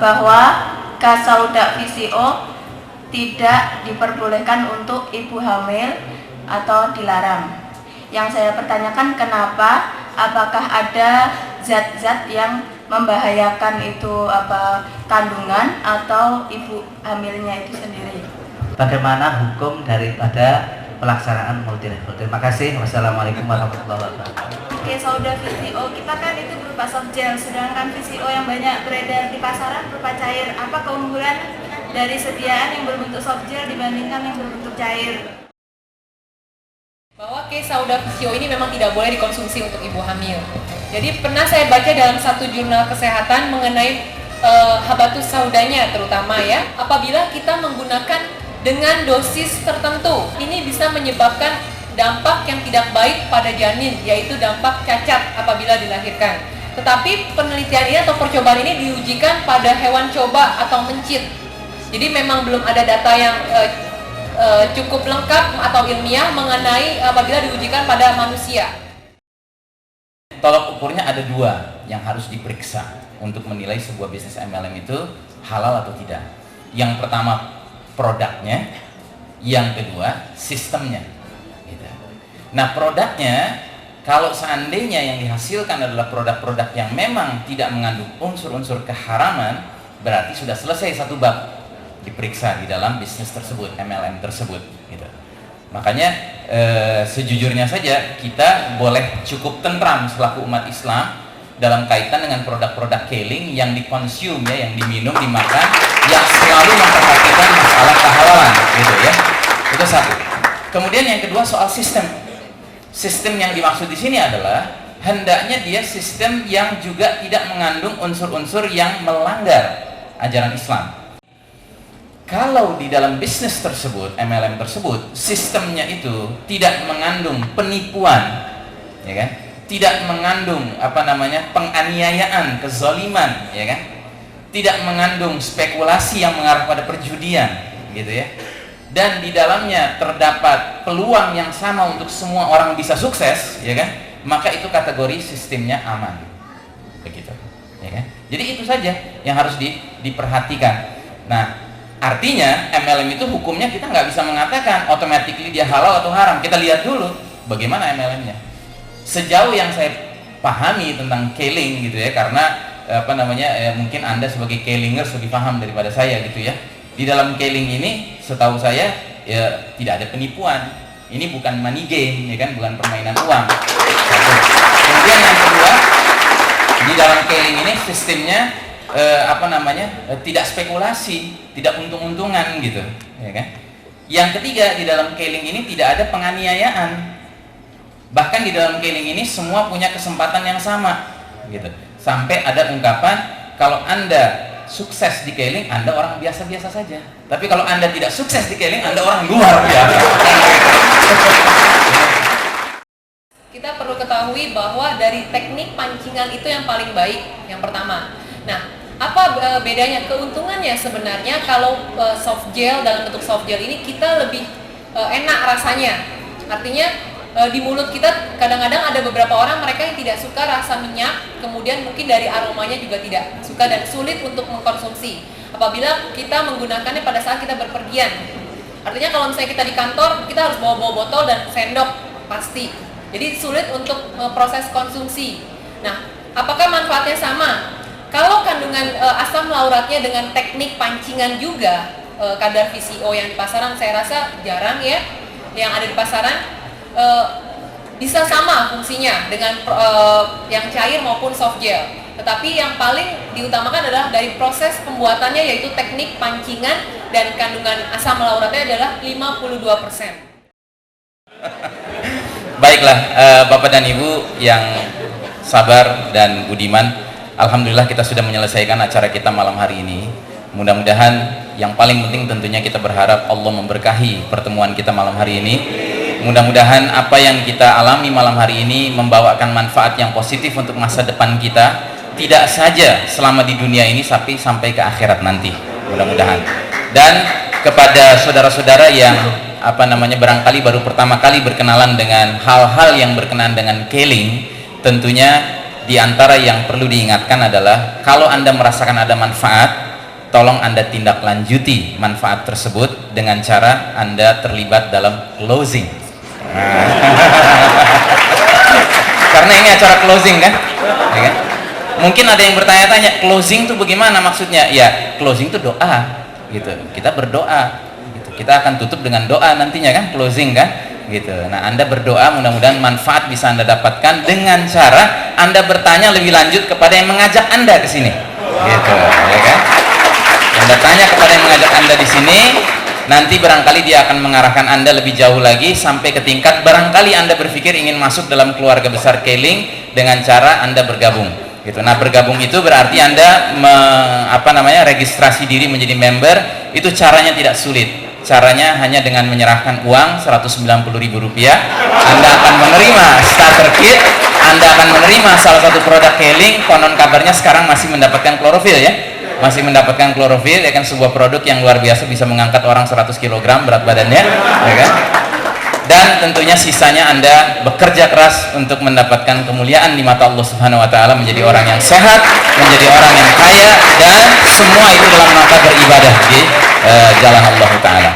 bahwa Kasauda VCO tidak diperbolehkan untuk ibu hamil atau dilarang. Yang saya pertanyakan kenapa? Apakah ada zat-zat yang membahayakan itu kandungan atau ibu hamilnya itu sendiri? Bagaimana hukum daripada pelaksanaan multi level? Terima kasih. Wassalamualaikum warahmatullahi wabarakatuh. Oke, Sauda VCO kita kan itu berupa soft gel, sedangkan VCO yang banyak beredar di pasaran berupa cair. Apa keunggulan dari sediaan yang berbentuk soft gel dibandingkan yang berbentuk cair? Bahwa Sauda VCO ini memang tidak boleh dikonsumsi untuk ibu hamil. Jadi pernah saya baca dalam satu jurnal kesehatan mengenai habatus saudanya terutama ya, apabila kita menggunakan dengan dosis tertentu, ini bisa menyebabkan dampak yang tidak baik pada janin, yaitu dampak cacat apabila dilahirkan. Tetapi penelitian ini atau percobaan ini diujikan pada hewan coba atau mencit. Jadi memang belum ada data yang cukup lengkap atau ilmiah mengenai apabila diujikan pada manusia. Tolak ukurnya ada dua yang harus diperiksa untuk menilai sebuah bisnis MLM itu halal atau tidak. Yang pertama produknya, yang kedua sistemnya. Gitu. Nah produknya, kalau seandainya yang dihasilkan adalah produk-produk yang memang tidak mengandung unsur-unsur keharaman, berarti sudah selesai satu bab diperiksa di dalam bisnis tersebut, MLM tersebut. Gitu. Makanya sejujurnya saja kita boleh cukup tentram selaku umat Islam dalam kaitan dengan produk-produk keling yang dikonsum ya, yang diminum, dimakan, yang selalu memperhatikan masalah kehalalan, gitu ya. Itu satu. Kemudian yang kedua soal sistem. Sistem yang dimaksud di sini adalah hendaknya dia sistem yang juga tidak mengandung unsur-unsur yang melanggar ajaran Islam. Kalau di dalam bisnis tersebut, MLM tersebut, sistemnya itu tidak mengandung penipuan, ya kan? Tidak mengandung penganiayaan, kezaliman, ya kan? Tidak mengandung spekulasi yang mengarah pada perjudian, gitu ya. Dan di dalamnya terdapat peluang yang sama untuk semua orang bisa sukses, ya kan? Maka itu kategori sistemnya aman, begitu, ya kan? Jadi itu saja yang harus diperhatikan. Nah, artinya MLM itu hukumnya kita nggak bisa mengatakan automatically dia halal atau haram. Kita lihat dulu bagaimana MLM-nya. Sejauh yang saya pahami tentang keling gitu ya, karena mungkin Anda sebagai kelingers lebih paham daripada saya gitu ya. Di dalam keling ini setahu saya ya tidak ada penipuan. Ini bukan money game ya kan, bukan permainan uang. Kemudian yang kedua, di dalam keling ini sistemnya tidak spekulasi, tidak untung-untungan gitu, ya kan? Yang ketiga, di dalam keling ini tidak ada penganiayaan. Bahkan di dalam keling ini semua punya kesempatan yang sama, gitu. Sampai ada ungkapan kalau Anda sukses di keling, Anda orang biasa-biasa saja. Tapi kalau Anda tidak sukses di keling, Anda orang luar biasa. Kita perlu ketahui bahwa dari teknik pancingan itu yang paling baik, yang pertama. Nah, apa bedanya? Keuntungannya sebenarnya kalau soft gel, dalam bentuk soft gel ini kita lebih enak rasanya. Artinya di mulut kita kadang-kadang ada beberapa orang mereka yang tidak suka rasa minyak, kemudian mungkin dari aromanya juga tidak suka dan sulit untuk mengkonsumsi apabila kita menggunakannya pada saat kita berpergian. Artinya kalau misalnya kita di kantor, kita harus bawa botol dan sendok pasti, jadi sulit untuk proses konsumsi. Nah, apakah manfaatnya sama? Kalau kandungan asam lauratnya dengan teknik pancingan juga, kadar VCO yang di pasaran saya rasa jarang ya, yang ada di pasaran bisa sama fungsinya dengan yang cair maupun soft gel. Tetapi yang paling diutamakan adalah dari proses pembuatannya, yaitu teknik pancingan, dan kandungan asam lauratnya adalah 52%. Baiklah, Bapak dan Ibu yang sabar dan budiman, alhamdulillah kita sudah menyelesaikan acara kita malam hari ini. Mudah-mudahan yang paling penting tentunya kita berharap Allah memberkahi pertemuan kita malam hari ini. Mudah-mudahan apa yang kita alami malam hari ini membawakan manfaat yang positif untuk masa depan kita, tidak saja selama di dunia ini tapi sampai ke akhirat nanti, mudah-mudahan. Dan kepada saudara-saudara yang barangkali baru pertama kali berkenalan dengan hal-hal yang berkenaan dengan keling, tentunya di antara yang perlu diingatkan adalah kalau Anda merasakan ada manfaat, tolong Anda tindak lanjuti manfaat tersebut dengan cara Anda terlibat dalam closing. Karena ini acara closing kan? Ya kan? Mungkin ada yang bertanya-tanya, closing itu bagaimana maksudnya? Ya, closing itu doa gitu. Kita berdoa gitu. Kita akan tutup dengan doa nantinya kan, closing kan? Gitu. Nah, Anda berdoa, mudah-mudahan manfaat bisa Anda dapatkan dengan cara Anda bertanya lebih lanjut kepada yang mengajak Anda ke sini. Gitu, ya kan? Anda tanya kepada yang mengajak Anda di sini, nanti barangkali dia akan mengarahkan Anda lebih jauh lagi sampai ke tingkat barangkali Anda berpikir ingin masuk dalam keluarga besar Keling dengan cara Anda bergabung. Gitu. Nah, bergabung itu berarti Anda registrasi diri menjadi member. Itu caranya tidak sulit. Caranya hanya dengan menyerahkan uang Rp190.000. Anda akan menerima starter kit, Anda akan menerima salah satu produk Keling. Konon kabarnya sekarang masih mendapatkan klorofil ya. Masih mendapatkan klorofil, ya kan, sebuah produk yang luar biasa, bisa mengangkat orang 100 kg berat badannya, ya kan? Dan tentunya sisanya Anda bekerja keras untuk mendapatkan kemuliaan di mata Allah Subhanahu wa taala, menjadi orang yang sehat, menjadi orang yang kaya, dan semua itu dalam rangka beribadah di jalan Allah taala.